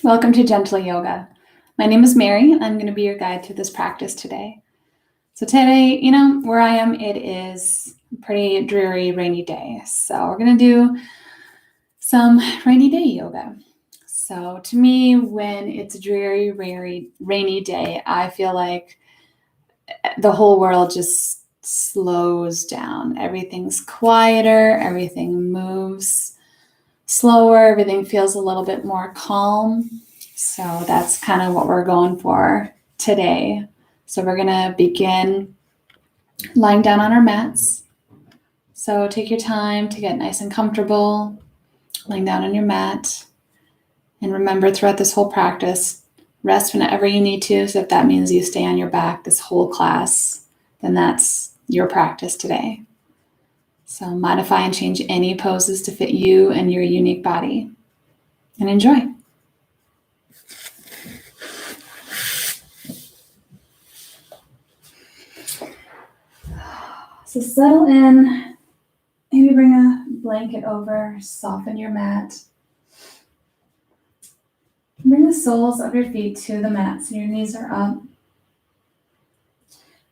Welcome to Gentle Yoga. My name is Mary. I'm going to be your guide through this practice today. So today, where I am, it is a pretty dreary, rainy day. So we're going to do some rainy day yoga. So to me, when it's a dreary, rainy day, I feel like the whole world just slows down. Everything's quieter, everything moves slower, everything feels a little bit more calm. So that's kind of what we're going for today. So we're going to begin lying down on our mats. So take your time to get nice and comfortable, lying down on your mat. And remember, throughout this whole practice, rest whenever you need to. So if that means you stay on your back this whole class, then that's your practice today. So modify and change any poses to fit you and your unique body. And enjoy. So settle in, maybe bring a blanket over, soften your mat. Bring the soles of your feet to the mat so your knees are up.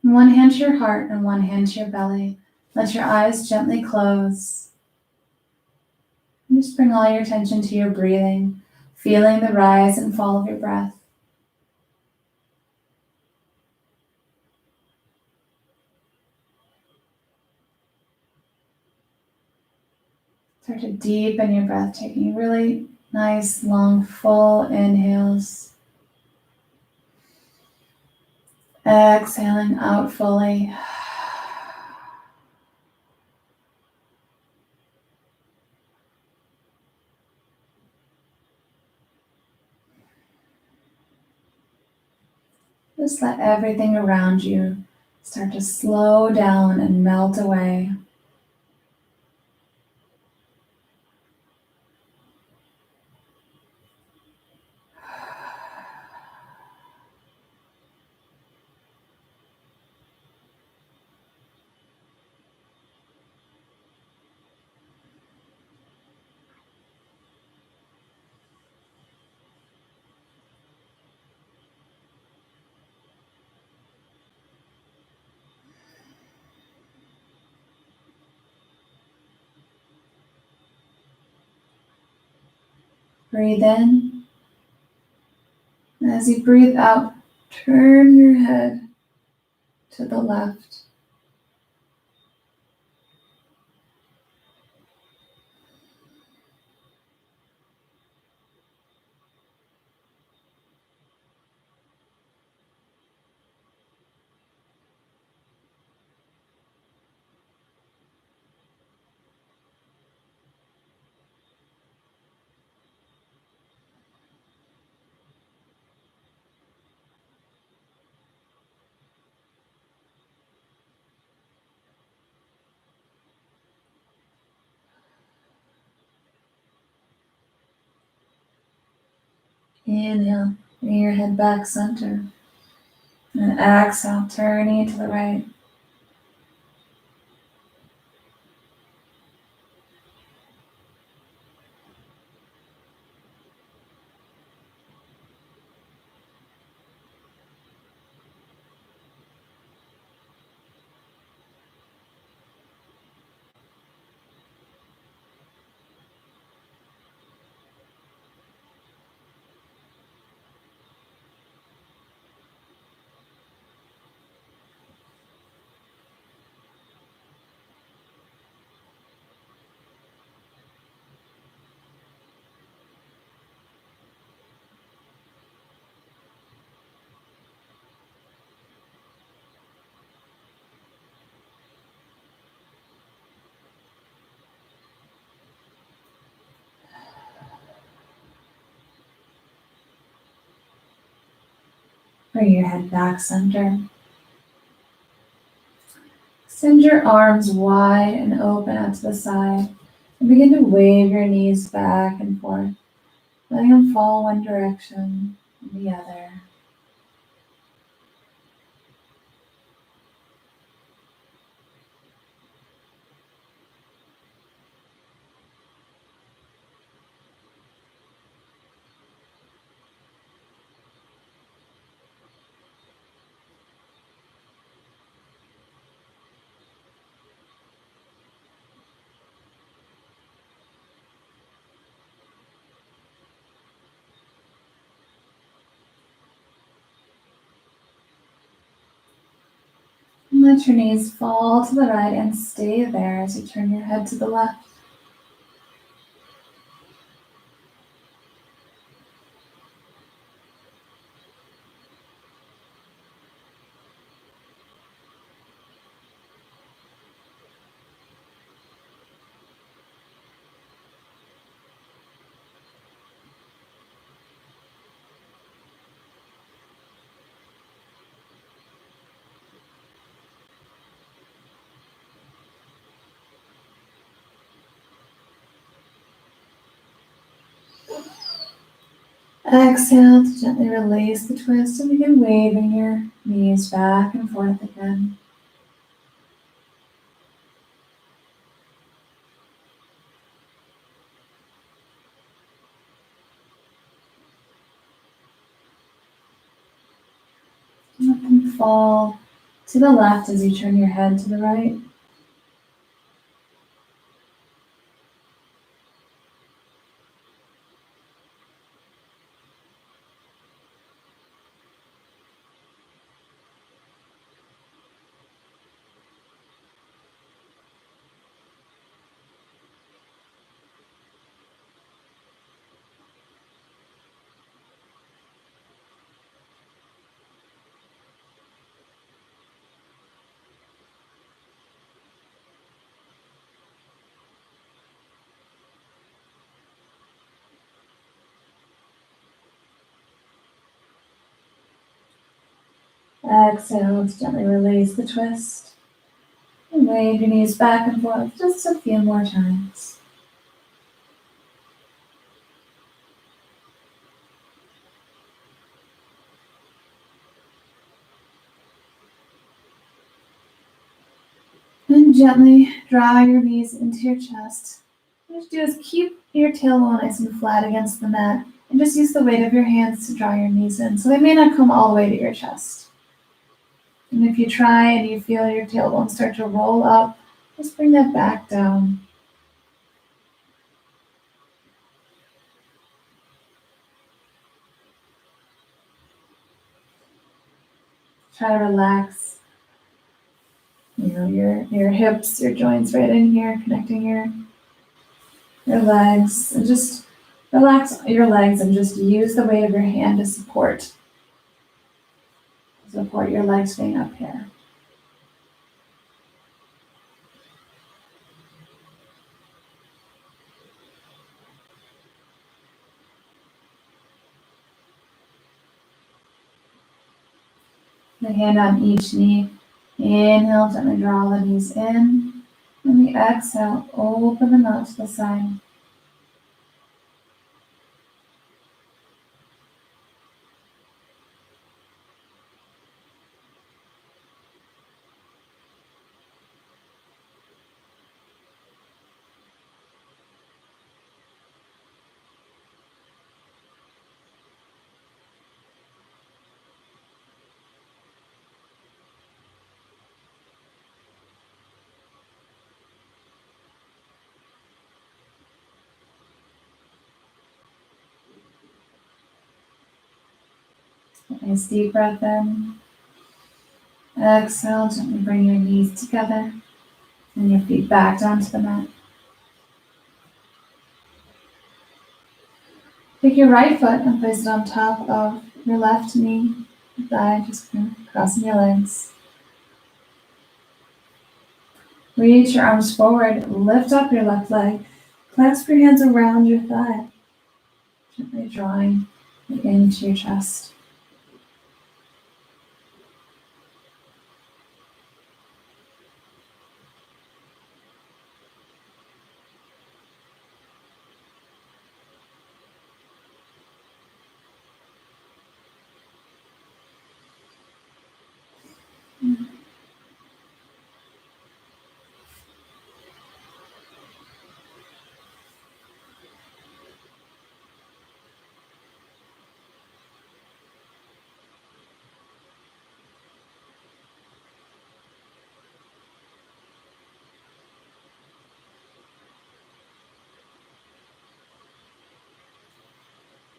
And one hand to your heart and one hand to your belly. Let your eyes gently close. And just bring all your attention to your breathing, feeling the rise and fall of your breath. Start to deepen your breath, taking really nice, long, full inhales. Exhaling out fully. Just let everything around you start to slow down and melt away. Breathe in. And as you breathe out, turn your head to the left. Inhale, bring your head back center. And exhale, turning to the right. Bring your head back center. Extend your arms wide and open out to the side. And begin to wave your knees back and forth, letting them fall one direction and the other. Let your knees fall to the right and stay there as you turn your head to the left. Exhale to gently release the twist and begin waving your knees back and forth again. Let them fall to the left as you turn your head to the right. Exhale to gently release the twist and wave your knees back and forth just a few more times. And gently draw your knees into your chest. What you do is keep your tailbone nice and flat against the mat and just use the weight of your hands to draw your knees in. So they may not come all the way to your chest. And if you try and you feel your tailbone start to roll up, just bring that back down. Try to relax, your hips, your joints right in here, connecting your legs, and just relax your legs and just use the weight of your hand to support your legs being up here. The hand on each knee. Inhale, gently draw the knees in. And the exhale, open them out to the side. Nice deep breath in. Exhale, gently bring your knees together and your feet back down to the mat. Take your right foot and place it on top of your left knee, thigh, just crossing your legs. Reach your arms forward, lift up your left leg, clasp your hands around your thigh, gently drawing it into your chest.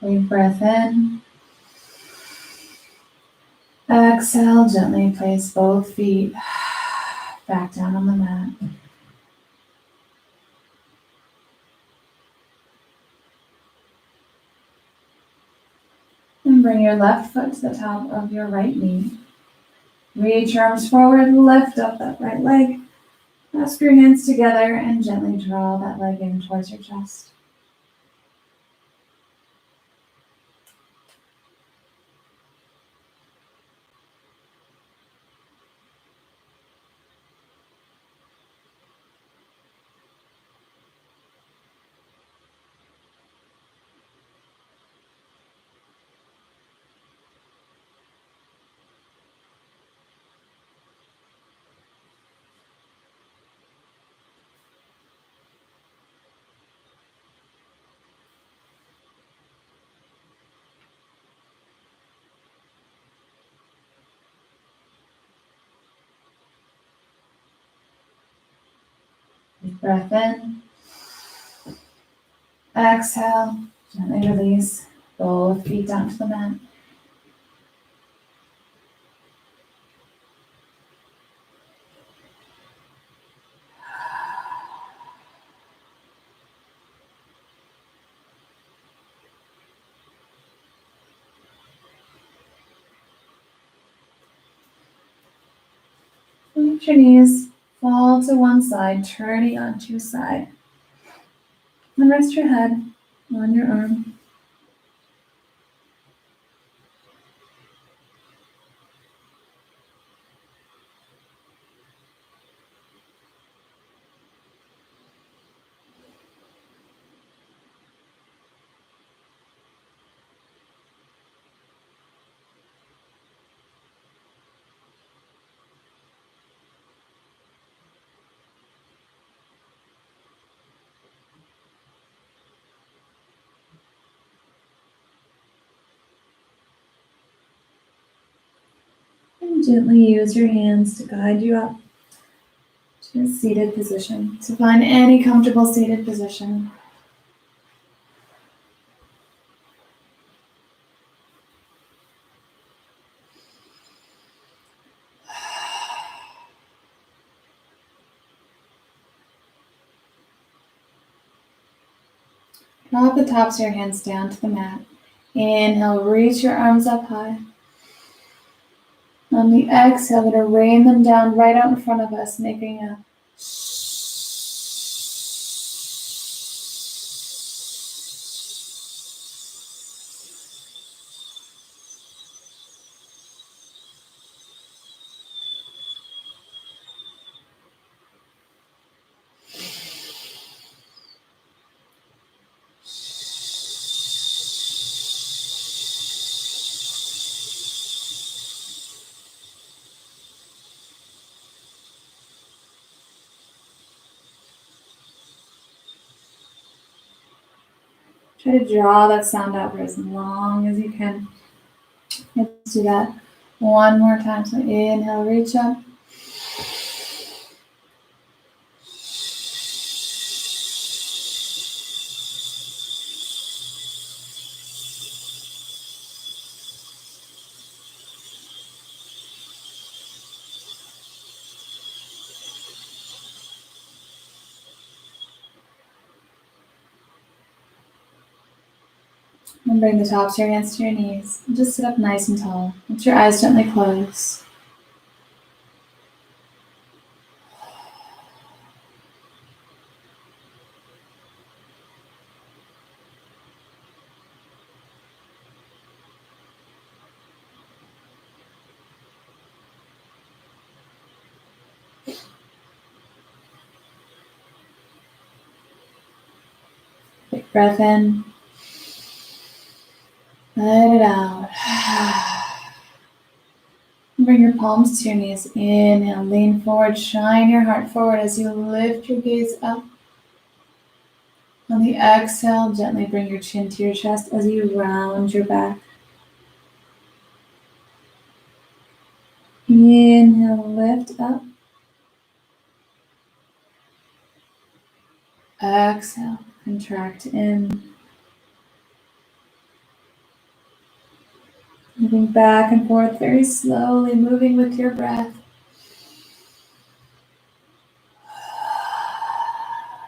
Big breath in. Exhale, gently place both feet back down on the mat. And bring your left foot to the top of your right knee. Reach your arms forward, lift up that right leg. Clasp your hands together and gently draw that leg in towards your chest. Deep breath in. Exhale. Gently release both feet down to the mat. Let your knees fall to one side, turning onto your side. And rest your head on your arm. And gently use your hands to guide you up to a seated position. So find any comfortable seated position. Drop the tops of your hands down to the mat. Inhale, reach your arms up high. On the exhale, we're going to rain them down right out in front of us, making a try to draw that sound out for as long as you can. Let's do that one more time. So inhale, reach up. And bring the tops of your hands to your knees. And just sit up nice and tall. Let your eyes gently close. Big breath in. Let it out. Bring your palms to your knees. Inhale, lean forward, shine your heart forward as you lift your gaze up. On the exhale, gently bring your chin to your chest as you round your back. Inhale, lift up. Exhale, contract in. Moving back and forth very slowly, moving with your breath.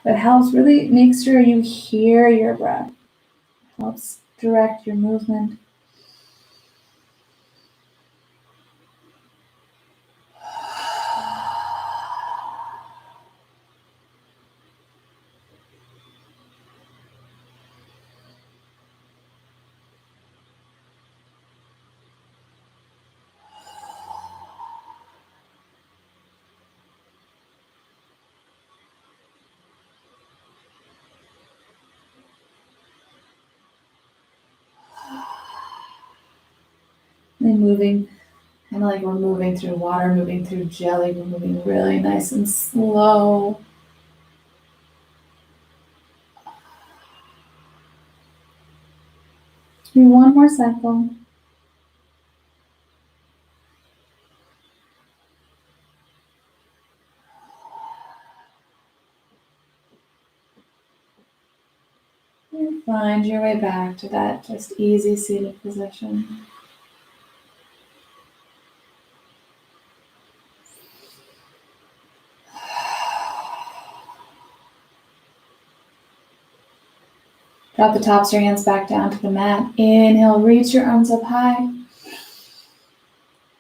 It helps really make sure you hear your breath. It helps direct your movement. And moving, kind of like we're moving through water, moving through jelly. We're moving really nice and slow. Do one more cycle. And find your way back to that just easy seated position. Drop the tops of your hands back down to the mat. Inhale, reach your arms up high.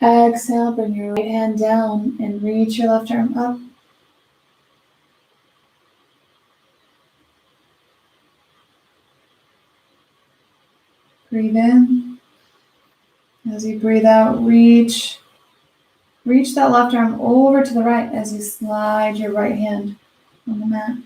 Exhale, bring your right hand down and reach your left arm up. Breathe in. As you breathe out, reach that left arm over to the right as you slide your right hand on the mat.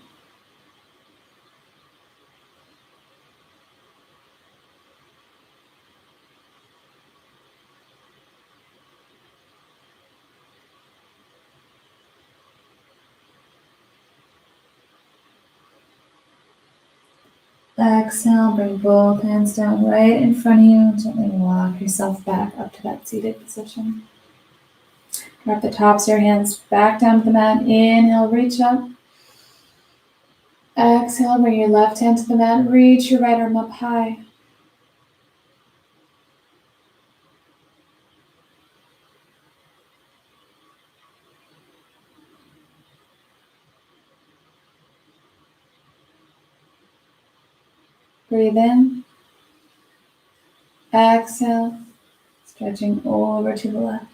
Exhale, bring both hands down right in front of you. Gently walk yourself back up to that seated position. Drop the tops of your hands back down to the mat. Inhale, reach up. Exhale, bring your left hand to the mat. Reach your right arm up high. Breathe in. Exhale, stretching over to the left.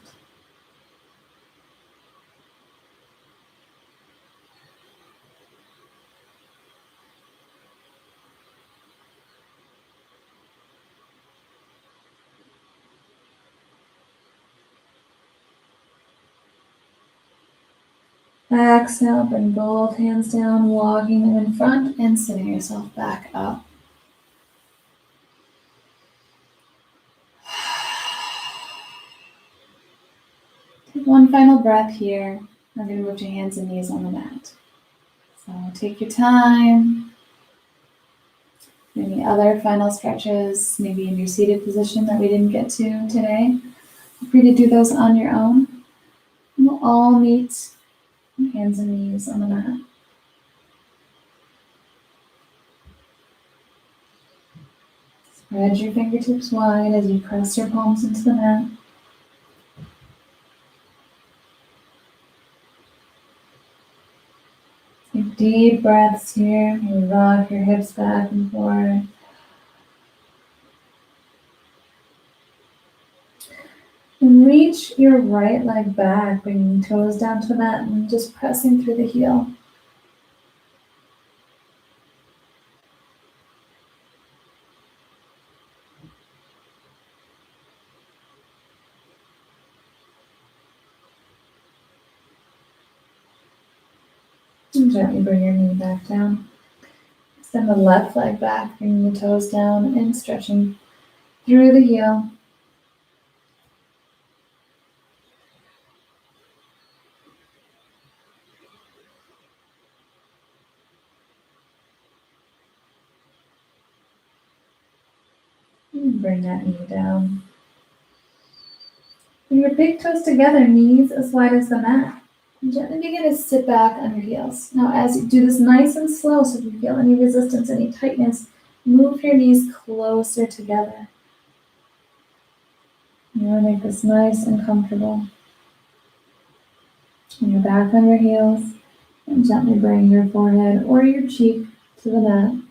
Exhale, bring both hands down, walking them in front and sitting yourself back up. Take one final breath here. I'm going to move your hands and knees on the mat. So take your time. Any other final stretches, maybe in your seated position that we didn't get to today. Feel free to do those on your own. And we'll all meet hands and knees on the mat. Spread your fingertips wide as you press your palms into the mat. Take deep breaths here. You rock your hips back and forth. And reach your right leg back, bringing toes down to the mat and just pressing through the heel. And gently bring your knee back down. Extend the left leg back, bringing the toes down and stretching through the heel. And bring that knee down. Bring your big toes together, knees as wide as the mat. And gently begin to sit back on your heels. Now as you do this nice and slow, so if you feel any resistance, any tightness, move your knees closer together. You want to make this nice and comfortable. And you're back on your heels. And gently bring your forehead or your cheek to the mat.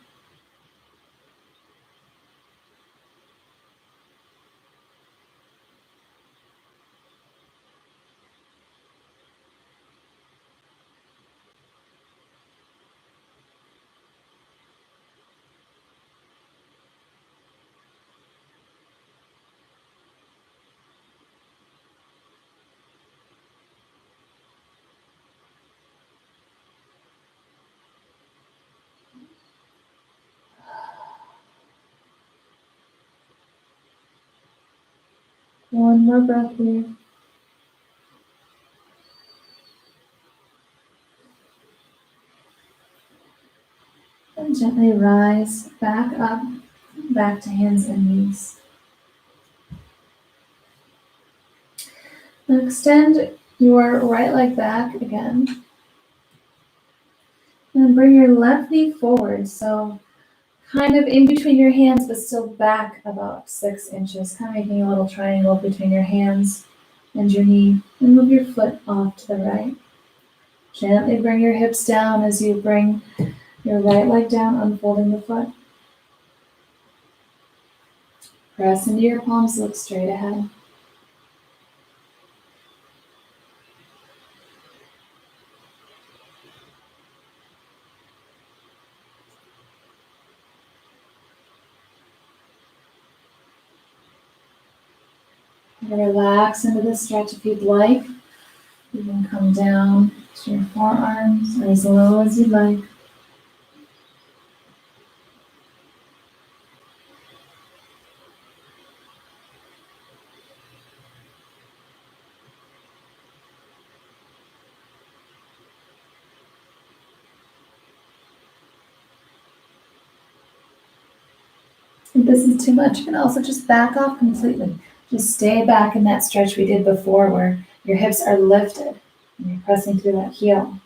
One more breath here. And gently rise back up, back to hands and knees. Now extend your right leg back again. And bring your left knee forward, so kind of in between your hands, but still back about 6 inches, kind of making a little triangle between your hands and your knee. And move your foot off to the right. Gently bring your hips down as you bring your right leg down, unfolding the foot. Press into your palms, look straight ahead. Relax into the stretch if you'd like. You can come down to your forearms or as low as you'd like. If this is too much, you can also just back off completely. Just stay back in that stretch we did before where your hips are lifted and you're pressing through that heel.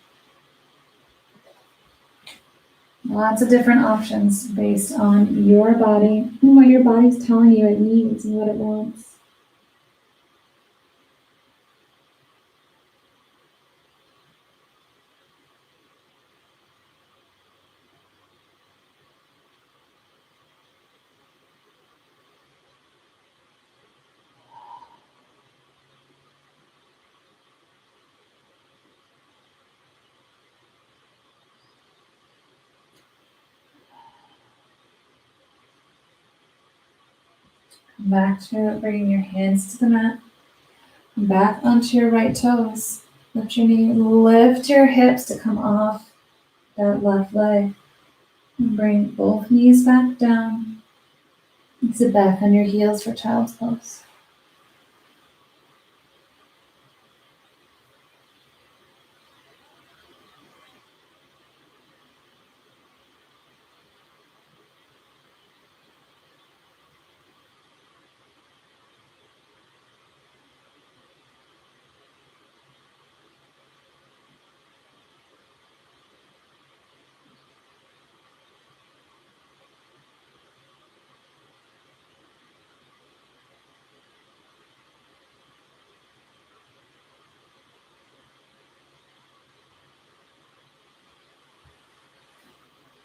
Lots of different options based on your body and what your body's telling you it needs and what it wants. Come back to bringing your hands to the mat. Back onto your right toes. Lift your knee, lift your hips to come off that left leg. And bring both knees back down. And sit back on your heels for child's pose.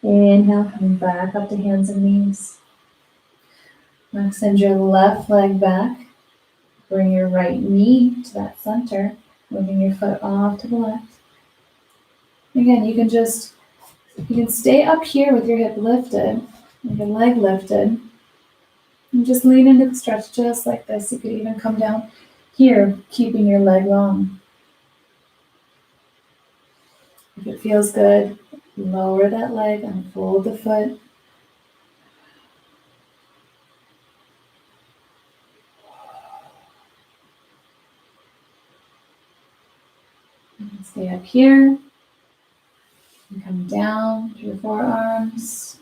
Inhale, coming back up to hands and knees. Now extend your left leg back. Bring your right knee to that center, moving your foot off to the left. Again, you can stay up here with your hip lifted, with your leg lifted, and just lean into the stretch just like this. You could even come down here, keeping your leg long. If it feels good, lower that leg, unfold the foot. And stay up here. And come down to your forearms.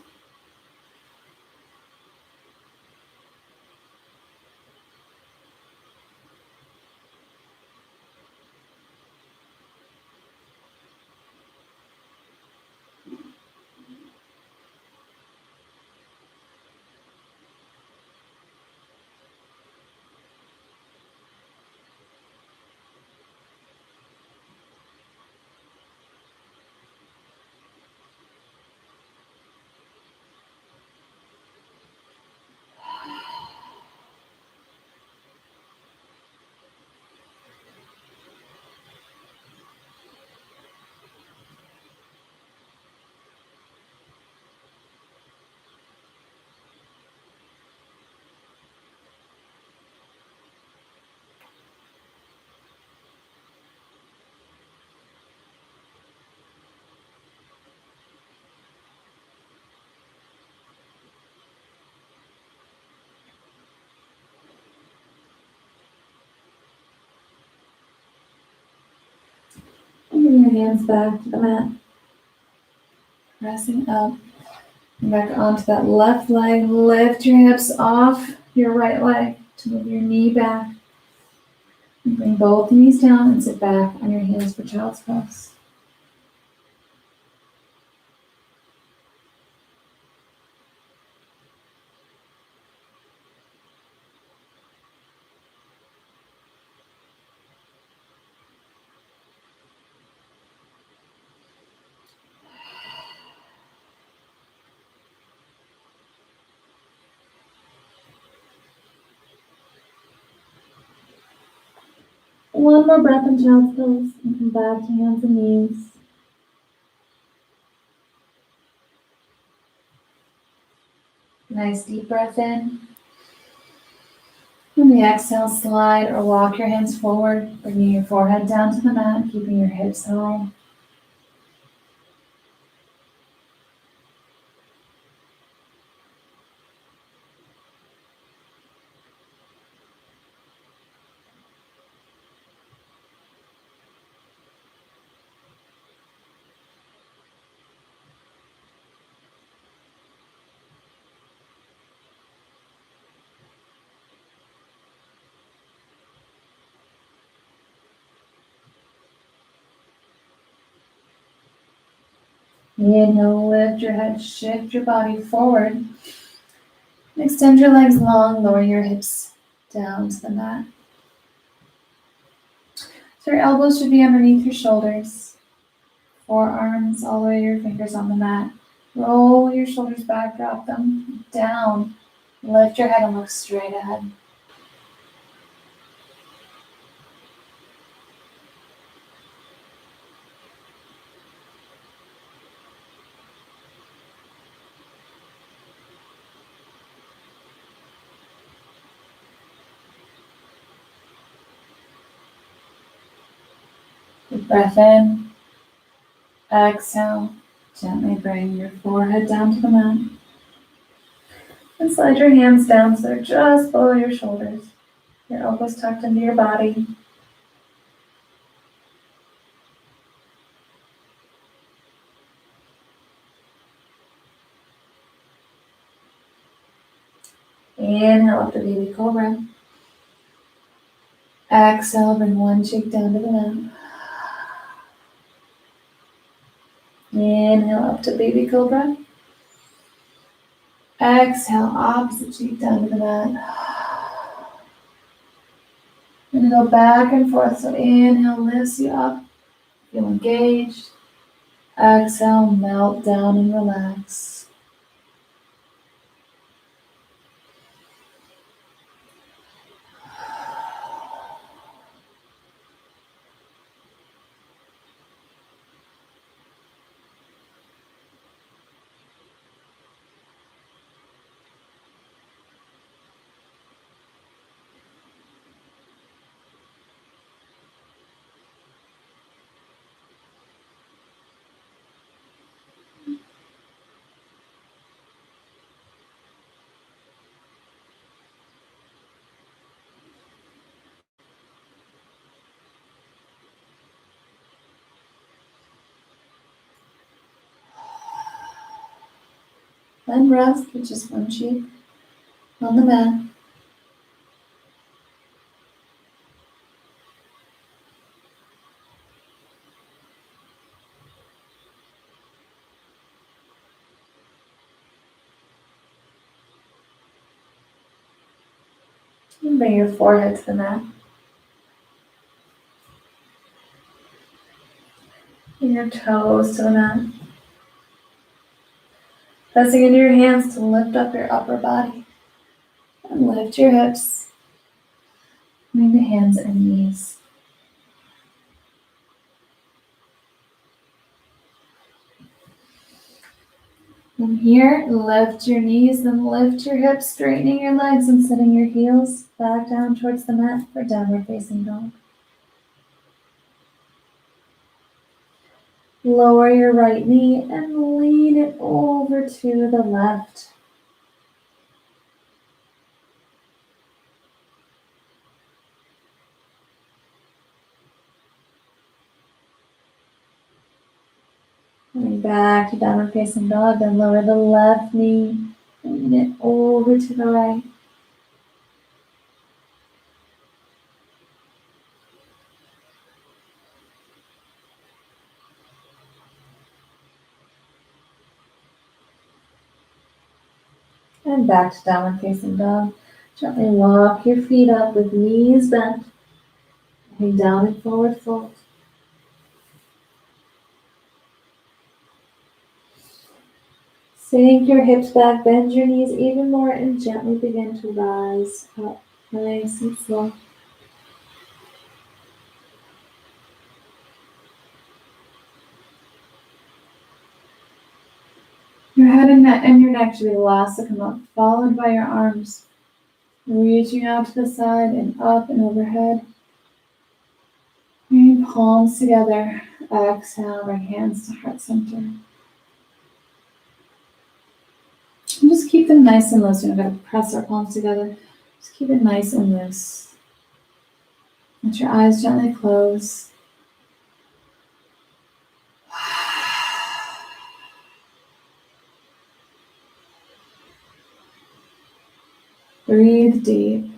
Bring your hands back to the mat. Pressing up and back onto that left leg. Lift your hips off your right leg to move your knee back. And bring both knees down and sit back on your hands for child's pose. One more breath in child's pose and come back to hands and knees. Nice deep breath in. On the exhale, slide or walk your hands forward, bringing your forehead down to the mat, keeping your hips high. Inhale, lift your head, shift your body forward. Extend your legs long, lower your hips down to the mat. So your elbows should be underneath your shoulders. Forearms all the way to your fingers on the mat. Roll your shoulders back, drop them down. Lift your head and look straight ahead. Deep breath in. Exhale. Gently bring your forehead down to the mat. And slide your hands down so they're just below your shoulders. Your elbows tucked into your body. Inhale up to baby cobra. Exhale, bring one cheek down to the mat. Inhale up to baby cobra. Exhale, opposite cheek down to the mat. And go back and forth. So inhale lifts you up. Feel engaged. Exhale, melt down and relax. Then rest with just one cheek on the mat. And bring your forehead to the mat. And your toes to the mat. Pressing into your hands to lift up your upper body. And lift your hips. Bring the hands and knees. From here, lift your knees, then lift your hips, straightening your legs and setting your heels back down towards the mat for downward facing dog. Lower your right knee and lean it over to the left. Coming back to downward facing dog, then lower the left knee, bringing it over to the right. And back to downward facing dog. Gently walk your feet up with knees bent. Heading down and forward fold. Sink your hips back, bend your knees even more, and gently begin to rise up, nice and slow. Your head and your neck should be the last to come up, followed by your arms, reaching out to the side and up and overhead. Bring palms together. Exhale, bring hands to heart center. And just keep them nice and loose. You're not going to press our palms together. Just keep it nice and loose. Let your eyes gently close. Breathe deep.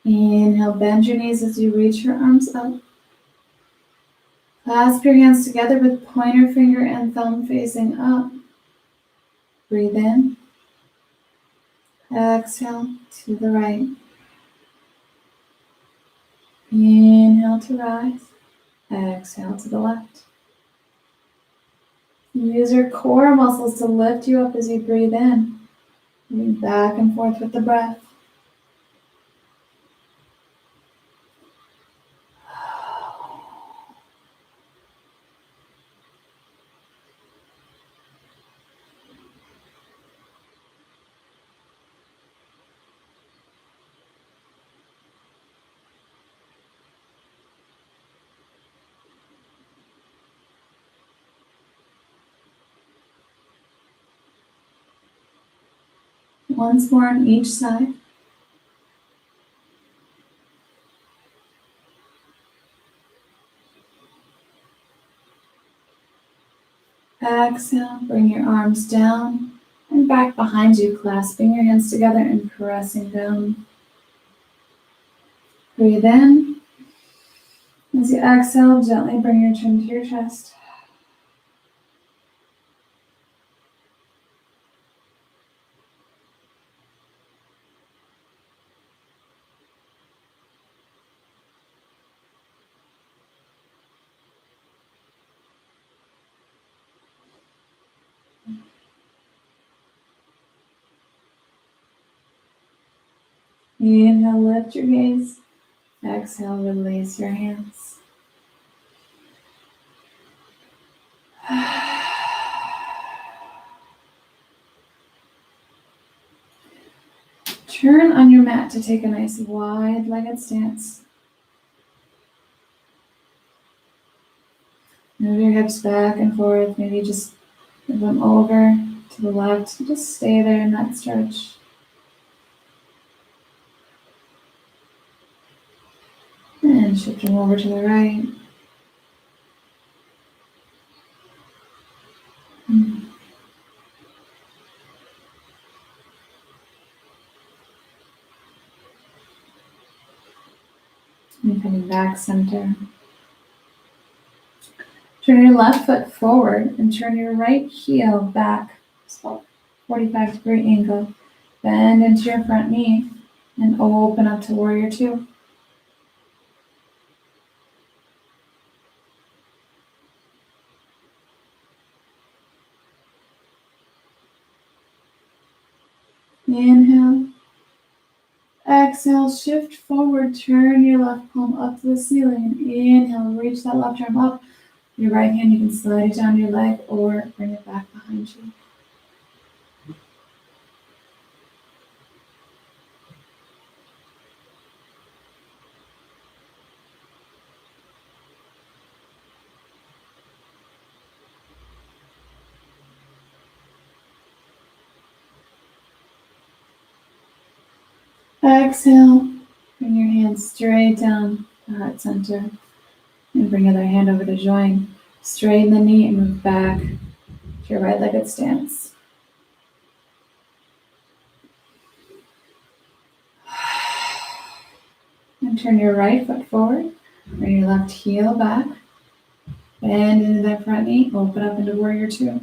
Inhale, bend your knees as you reach your arms up. Clasp your hands together with pointer finger and thumb facing up. Breathe in. Exhale to the right. Inhale to rise. Exhale to the left. Use your core muscles to lift you up as you breathe in. Moving back and forth with the breath. Once more on each side. Exhale, bring your arms down and back behind you, clasping your hands together and pressing down. Breathe in. As you exhale, gently bring your chin to your chest. Inhale, lift your gaze. Exhale, release your hands. Turn on your mat to take a nice wide-legged stance. Move your hips back and forth. Maybe just move them over to the left. Just stay there in that stretch. And shift them over to the right. And coming back center. Turn your left foot forward and turn your right heel back. So 45-degree angle. Bend into your front knee and open up to warrior two. Inhale. Exhale, shift forward, turn your left palm up to the ceiling. And inhale, reach that left arm up. Your right hand, you can slide it down your leg or bring it back behind you. Exhale. Bring your hands straight down to heart center. And bring your other hand over to join. Straighten the knee and move back to your right-legged stance. And turn your right foot forward. Bring your left heel back. Bend into that front knee. Open up into warrior two.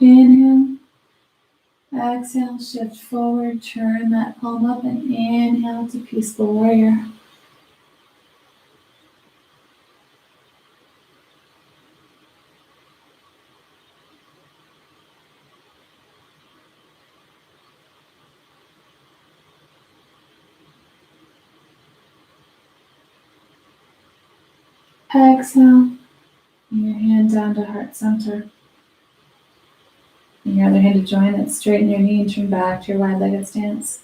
Inhale. Exhale, shift forward, turn that palm up, and inhale to peaceful warrior. Exhale, bring your hand down to heart center. Bring your other hand to join it, straighten your knee and turn back to your wide-legged stance.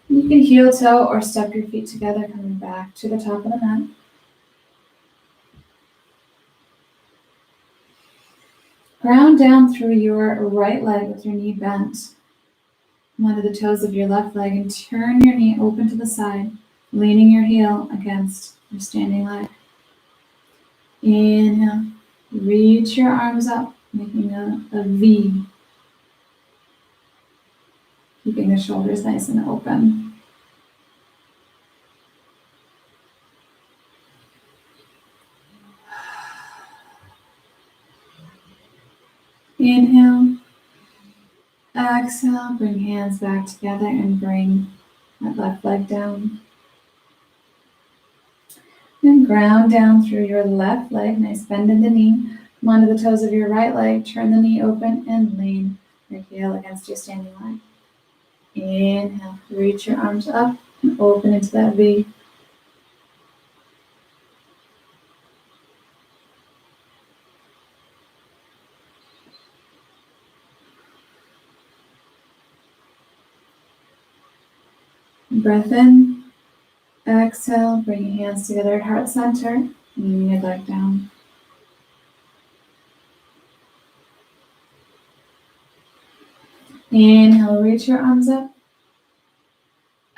You can heel toe or step your feet together, coming back to the top of the mat. Ground down through your right leg with your knee bent onto the toes of your left leg and turn your knee open to the side, leaning your heel against your standing leg. Inhale, reach your arms up, making a V, keeping the shoulders nice and open. Inhale, exhale, bring hands back together and bring that left leg down. And ground down through your left leg, nice bend in the knee. Come onto the toes of your right leg, turn the knee open and lean your heel against your standing leg. Inhale, reach your arms up and open into that V. Breath in. Exhale, bring your hands together at heart center, leaning your leg down. Inhale, reach your arms up.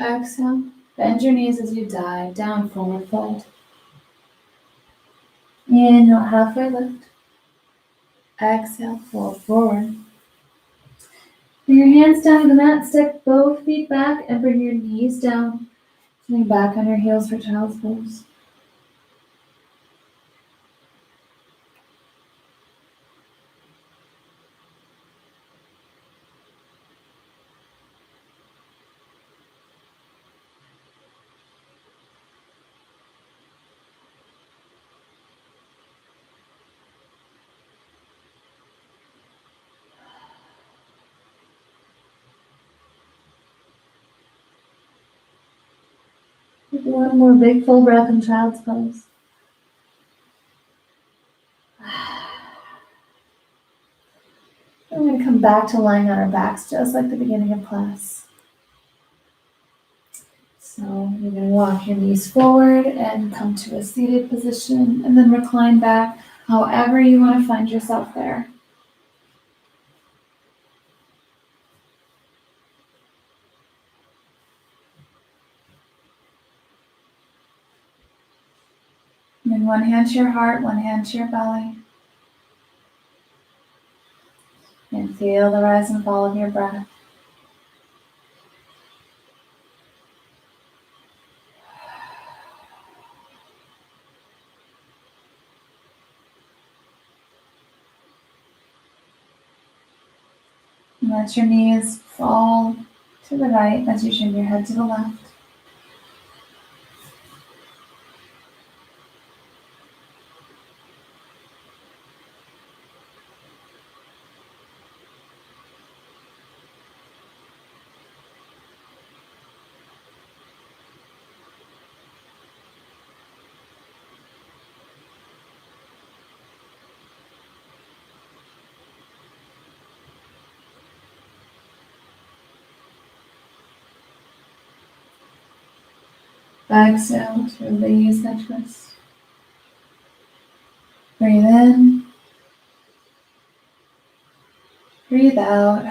Exhale, bend your knees as you dive down, forward fold. Inhale, halfway lift. Exhale, fold forward. Bring your hands down to the mat, step both feet back, and bring your knees down. Lean back on your heels for child's pose. Take one more big full breath in child's pose. We're going to come back to lying on our backs just like the beginning of class. So you're going to walk your knees forward and come to a seated position and then recline back however you want to find yourself there. And then one hand to your heart, one hand to your belly. And feel the rise and fall of your breath. And let your knees fall to the right as you turn your head to the left. Exhale to release that twist. Breathe in. Breathe out.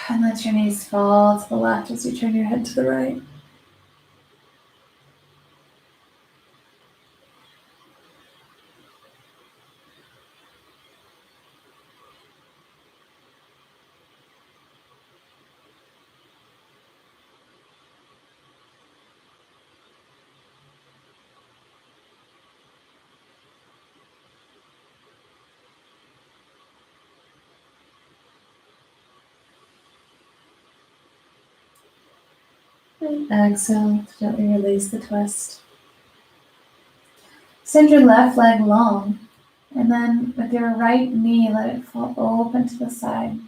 And let your knees fall to the left as you turn your head to the right. And exhale to gently release the twist. Send your left leg long, and then with your right knee, let it fall open to the side.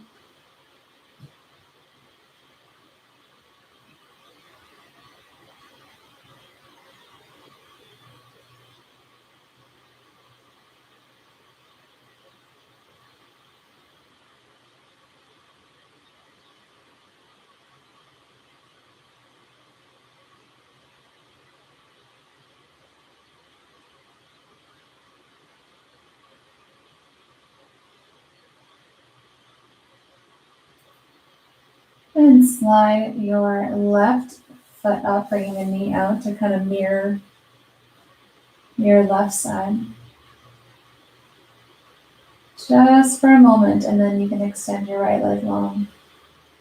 And slide your left foot up, bringing the knee out to kind of mirror your left side. Just for a moment, and then you can extend your right leg long,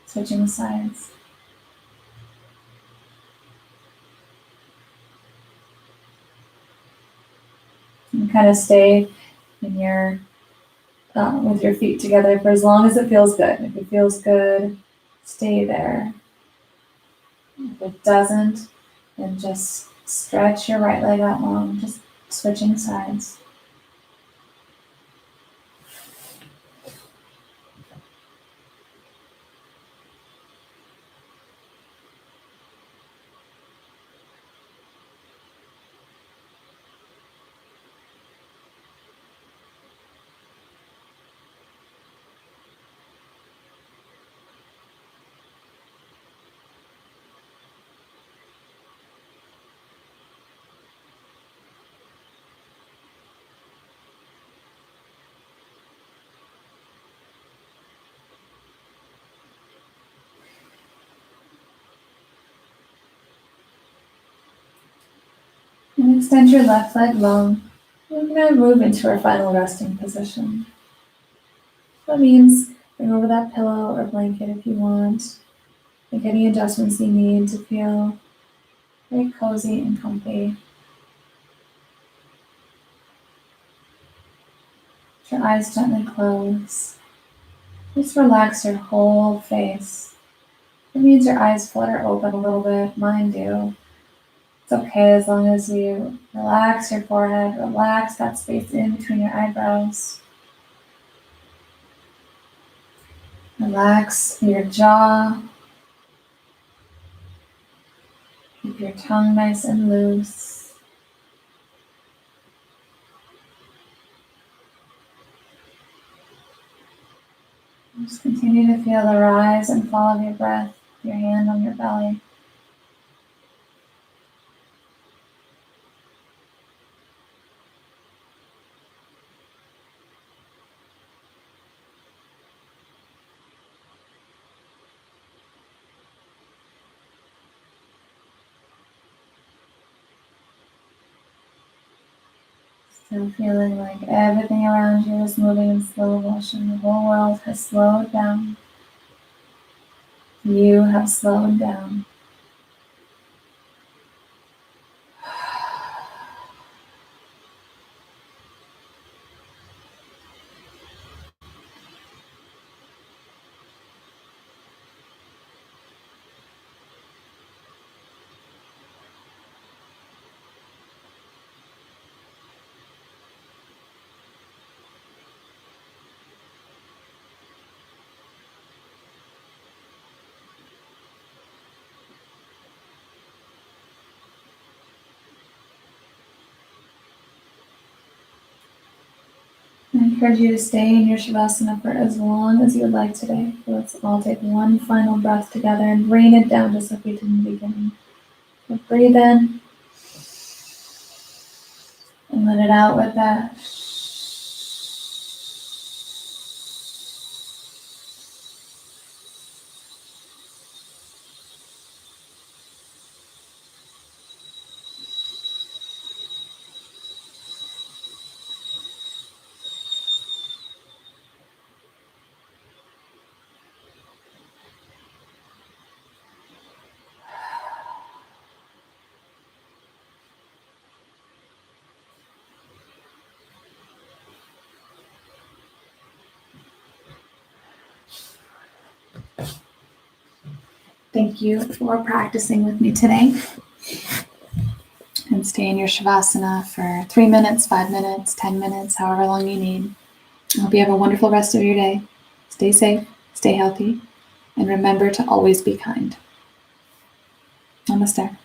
switching sides. And kind of stay in your with your feet together for as long as it feels good. If it feels good, stay there. If it doesn't, then just stretch your right leg out long, just switching sides. And extend your left leg long. We're going to move into our final resting position. That means bring over that pillow or blanket if you want. Make any adjustments you need to feel very cozy and comfy. Let your eyes gently close. Just relax your whole face. It means your eyes flutter open a little bit. Mine do. It's okay as long as you relax your forehead, relax that space in between your eyebrows. Relax your jaw. Keep your tongue nice and loose. Just continue to feel the rise and fall of your breath, your hand on your belly. Still feeling like everything around you is moving in slow motion. The whole world has slowed down. You have slowed down. I encourage you to stay in your Shavasana for as long as you would like today. So let's all take one final breath together and rain it down just like we did in the beginning. So breathe in And let it out with that. Thank you for practicing with me today. And stay in your Shavasana for 3 minutes, 5 minutes, 10 minutes, however long you need. I hope you have a wonderful rest of your day. Stay safe, stay healthy, and remember to always be kind. Namaste.